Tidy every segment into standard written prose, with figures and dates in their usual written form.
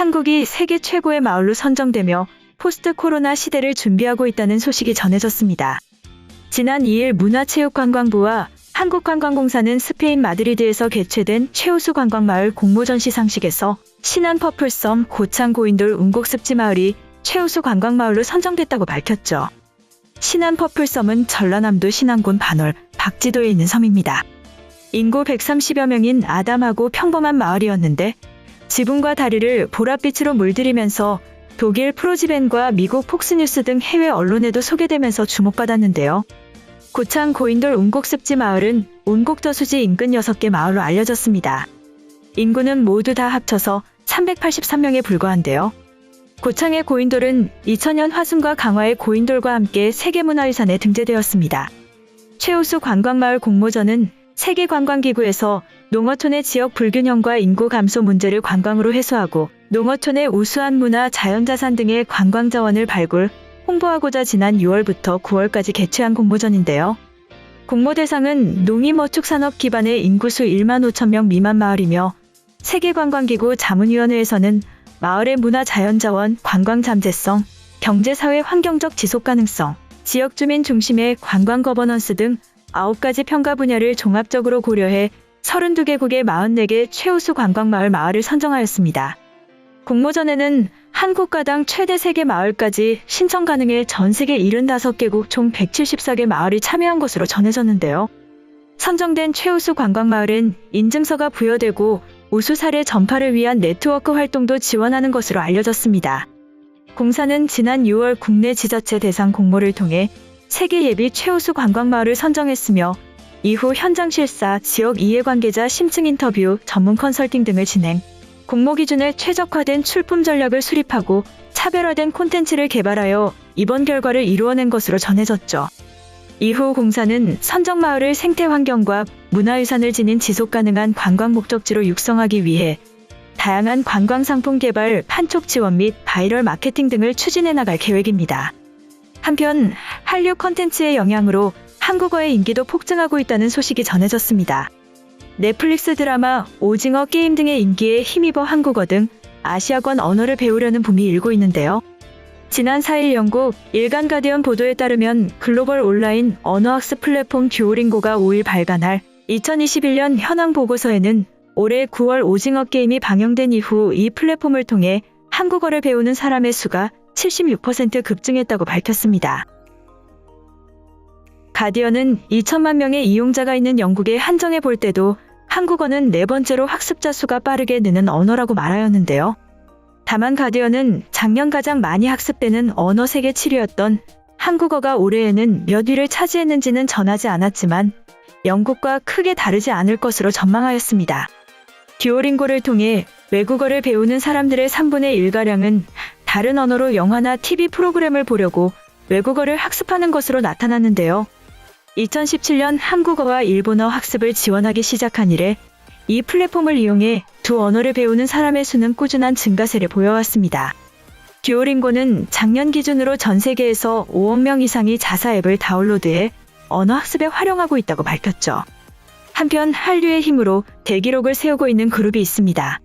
한국이 세계 최고의 마을로 선정되며 포스트 코로나 시대를 준비하고 있다는 소식이 전해졌습니다. 지난 2일 문화체육관광부와 한국관광공사는 스페인 마드리드에서 개최된 최우수 관광마을 공모전 시상식에서 신안 퍼플섬 고창 고인돌 운곡습지 마을이 최우수 관광마을로 선정됐다고 밝혔죠. 신안 퍼플섬은 전라남도 신안군 반월 박지도에 있는 섬입니다. 인구 130여 명인 아담하고 평범한 마을이었는데 지붕과 다리를 보랏빛으로 물들이면서 독일 프로지벤과 미국 폭스뉴스 등 해외 언론에도 소개되면서 주목받았는데요. 고창 고인돌 운곡습지 마을은 운곡저수지 인근 6개 마을로 알려졌습니다. 인구는 모두 다 합쳐서 383명에 불과한데요. 고창의 고인돌은 2000년 화순과 강화의 고인돌과 함께 세계문화유산에 등재되었습니다. 최우수 관광마을 공모전은 세계관광기구에서 농어촌의 지역 불균형과 인구 감소 문제를 관광으로 해소하고 농어촌의 우수한 문화, 자연자산 등의 관광자원을 발굴, 홍보하고자 지난 6월부터 9월까지 개최한 공모전인데요. 공모 대상은 농림어축산업 기반의 인구수 1만 5천 명 미만 마을이며 세계관광기구 자문위원회에서는 마을의 문화 자연자원, 관광 잠재성, 경제사회 환경적 지속가능성, 지역주민 중심의 관광 거버넌스 등 9가지 평가 분야를 종합적으로 고려해 32개국의 44개 최우수 관광마을 마을을 선정하였습니다. 공모전에는 한 국가당 최대 3개 마을까지 신청 가능해 전 세계 75개국 총 174개 마을이 참여한 것으로 전해졌는데요. 선정된 최우수 관광마을은 인증서가 부여되고 우수 사례 전파를 위한 네트워크 활동도 지원하는 것으로 알려졌습니다. 공사는 지난 6월 국내 지자체 대상 공모를 통해 세계 예비 최우수 관광마을을 선정했으며 이후 현장 실사, 지역 이해관계자 심층 인터뷰, 전문 컨설팅 등을 진행, 공모 기준에 최적화된 출품 전략을 수립하고 차별화된 콘텐츠를 개발하여 이번 결과를 이루어낸 것으로 전해졌죠. 이후 공사는 선정마을을 생태환경과 문화유산을 지닌 지속가능한 관광 목적지로 육성하기 위해 다양한 관광상품 개발, 판촉 지원 및 바이럴 마케팅 등을 추진해 나갈 계획입니다. 한편 한류 콘텐츠의 영향으로 한국어의 인기도 폭증하고 있다는 소식이 전해졌습니다. 넷플릭스 드라마, 오징어 게임 등의 인기에 힘입어 한국어 등 아시아권 언어를 배우려는 붐이 일고 있는데요. 지난 4일 영국 일간 가디언 보도에 따르면 글로벌 온라인 언어학습 플랫폼 듀오링고가 5일 발간할 2021년 현황 보고서에는 올해 9월 오징어 게임이 방영된 이후 이 플랫폼을 통해 한국어를 배우는 사람의 수가 76% 급증했다고 밝혔습니다. 가디언은 2천만 명의 이용자가 있는 영국에 한정해 볼 때도 한국어는 4번째로 학습자 수가 빠르게 느는 언어라고 말하였는데요. 다만 가디언은 작년 가장 많이 학습되는 언어 세계 7위였던 한국어가 올해에는 몇 위를 차지했는지는 전하지 않았지만 영국과 크게 다르지 않을 것으로 전망하였습니다. 듀오링고를 통해 외국어를 배우는 사람들의 3분의 1가량은 다른 언어로 영화나 TV 프로그램을 보려고 외국어를 학습하는 것으로 나타났는데요. 2017년 한국어와 일본어 학습을 지원하기 시작한 이래 이 플랫폼을 이용해 두 언어를 배우는 사람의 수는 꾸준한 증가세를 보여왔습니다. 듀오링고는 작년 기준으로 전 세계에서 5억 명 이상이 자사 앱을 다운로드해 언어 학습에 활용하고 있다고 밝혔죠. 한편 한류의 힘으로 대기록을 세우고 있는 그룹이 있습니다.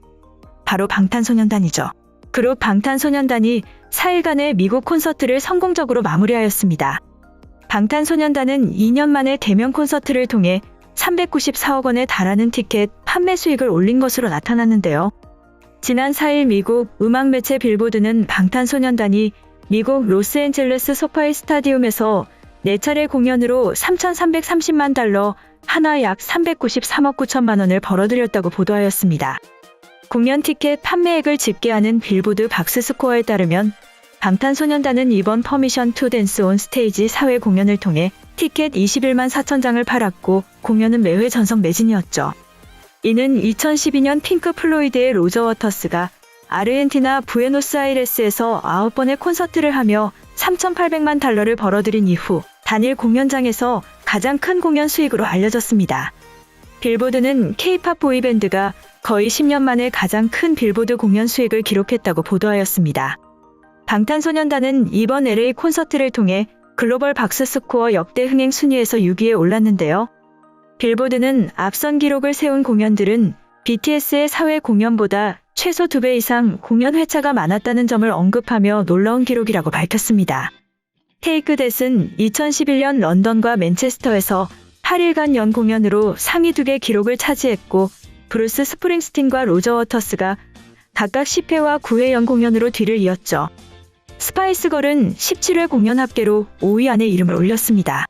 바로 방탄소년단이죠. 그룹 방탄소년단이 4일간의 미국 콘서트를 성공적으로 마무리하였습니다. 방탄소년단은 2년 만에 대면 콘서트를 통해 394억 원에 달하는 티켓 판매 수익을 올린 것으로 나타났는데요. 지난 4일 미국 음악 매체 빌보드는 방탄소년단이 미국 로스앤젤레스 소파이 스타디움에서 4차례 공연으로 3,330만 달러, 하나 약 393억 9천만 원을 벌어들였다고 보도하였습니다. 공연 티켓 판매액을 집계하는 빌보드 박스스코어에 따르면 방탄소년단은 이번 퍼미션 투 댄스 온 스테이지 4회 공연을 통해 티켓 21만 4천 장을 팔았고 공연은 매회 전석 매진이었죠. 이는 2012년 핑크 플로이드의 로저 워터스가 아르헨티나 부에노스아이레스에서 9번의 콘서트를 하며 3,800만 달러를 벌어들인 이후 단일 공연장에서 가장 큰 공연 수익으로 알려졌습니다. 빌보드는 K-팝 보이밴드가 거의 10년 만에 가장 큰 빌보드 공연 수익을 기록했다고 보도하였습니다. 방탄소년단은 이번 LA 콘서트를 통해 글로벌 박스스코어 역대 흥행 순위에서 6위에 올랐는데요. 빌보드는 앞선 기록을 세운 공연들은 BTS의 4회 공연보다 최소 2배 이상 공연 회차가 많았다는 점을 언급하며 놀라운 기록이라고 밝혔습니다. 테이크 댓은 2011년 런던과 맨체스터에서 8일간 연 공연으로 상위 2개 기록을 차지했고, 브루스 스프링스틴과 로저 워터스가 각각 10회와 9회 연 공연으로 뒤를 이었죠. 스파이스걸은 17회 공연 합계로 5위 안에 이름을 올렸습니다.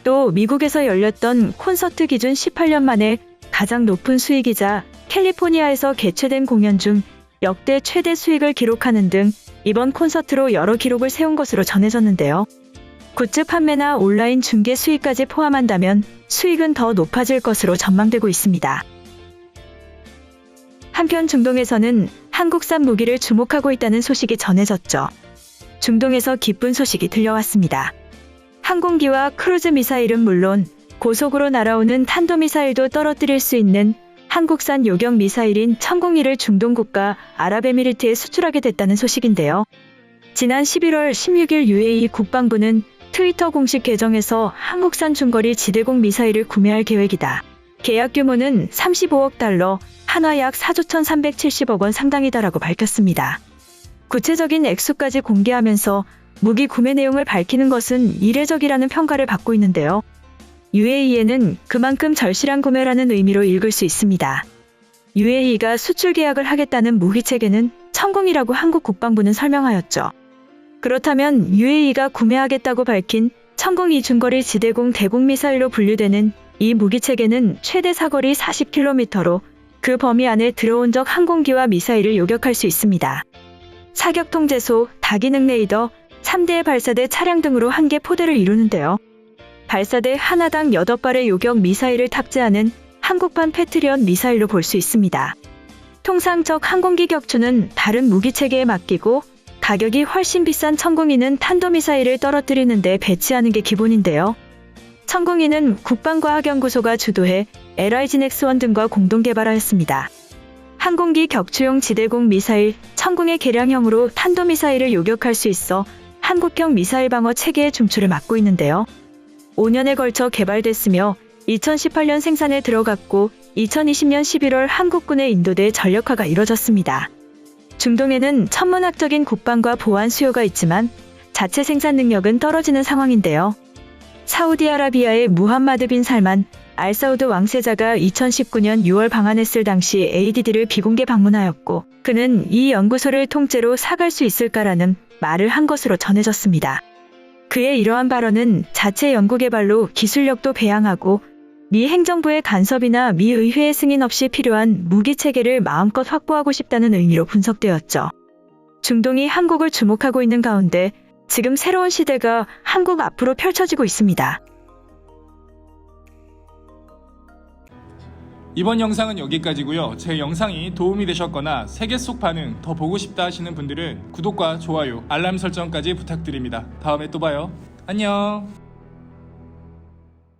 또 미국에서 열렸던 콘서트 기준 18년 만에 가장 높은 수익이자 캘리포니아에서 개최된 공연 중 역대 최대 수익을 기록하는 등 이번 콘서트로 여러 기록을 세운 것으로 전해졌는데요. 굿즈 판매나 온라인 중계 수익까지 포함한다면 수익은 더 높아질 것으로 전망되고 있습니다. 한편 중동에서는 한국산 무기를 주목하고 있다는 소식이 전해졌죠. 중동에서 기쁜 소식이 들려왔습니다. 항공기와 크루즈 미사일은 물론 고속으로 날아오는 탄도미사일도 떨어뜨릴 수 있는 한국산 요격 미사일인 천공이를 중동 국가 아랍에미리트에 수출하게 됐다는 소식인데요. 지난 11월 16일 UAE 국방부는 트위터 공식 계정에서 한국산 중거리 지대공 미사일을 구매할 계획이다. 계약 규모는 35억 달러, 한화 약 4조 1,370억 원 상당이다라고 밝혔습니다. 구체적인 액수까지 공개하면서 무기 구매 내용을 밝히는 것은 이례적이라는 평가를 받고 있는데요. UAE에는 그만큼 절실한 구매라는 의미로 읽을 수 있습니다. UAE가 수출 계약을 하겠다는 무기 체계는 천공이라고 한국 국방부는 설명하였죠. 그렇다면 UAE가 구매하겠다고 밝힌 천공 이중거리 지대공 대공 미사일로 분류되는 이 무기 체계는 최대 사거리 40km로 그 범위 안에 들어온 적 항공기와 미사일을 요격할 수 있습니다. 사격 통제소, 다기능 레이더, 3대의 발사대 차량 등으로 한 개 포대를 이루는데요. 발사대 하나당 8발의 요격 미사일을 탑재하는 한국판 패트리엇 미사일로 볼 수 있습니다. 통상 적 항공기 격추는 다른 무기 체계에 맡기고 가격이 훨씬 비싼 천공이는 탄도미사일을 떨어뜨리는 데 배치하는 게 기본인데요. 천공이는 국방과학연구소가 주도해 LIG넥스1 등과 공동 개발하였습니다. 항공기 격추용 지대공 미사일 천공의 개량형으로 탄도미사일을 요격할 수 있어 한국형 미사일 방어 체계의 중추를 맡고 있는데요. 5년에 걸쳐 개발됐으며 2018년 생산에 들어갔고 2020년 11월 한국군의 인도대 전력화가 이뤄졌습니다. 중동에는 천문학적인 국방과 보안 수요가 있지만 자체 생산 능력은 떨어지는 상황인데요. 사우디아라비아의 무함마드 빈 살만 알사우드 왕세자가 2019년 6월 방한했을 당시 ADD를 비공개 방문하였고 그는 이 연구소를 통째로 사갈 수 있을까라는 말을 한 것으로 전해졌습니다. 그의 이러한 발언은 자체 연구개발로 기술력도 배양하고 미 행정부의 간섭이나 미 의회의 승인 없이 필요한 무기체계를 마음껏 확보하고 싶다는 의미로 분석되었죠. 중동이 한국을 주목하고 있는 가운데 지금 새로운 시대가 한국 앞으로 펼쳐지고 있습니다. 이번 영상은 여기까지고요. 제 영상이 도움이 되셨거나 세계 속 반응 더 보고 싶다 하시는 분들은 구독과 좋아요, 알람 설정까지 부탁드립니다. 다음에 또 봐요. 안녕.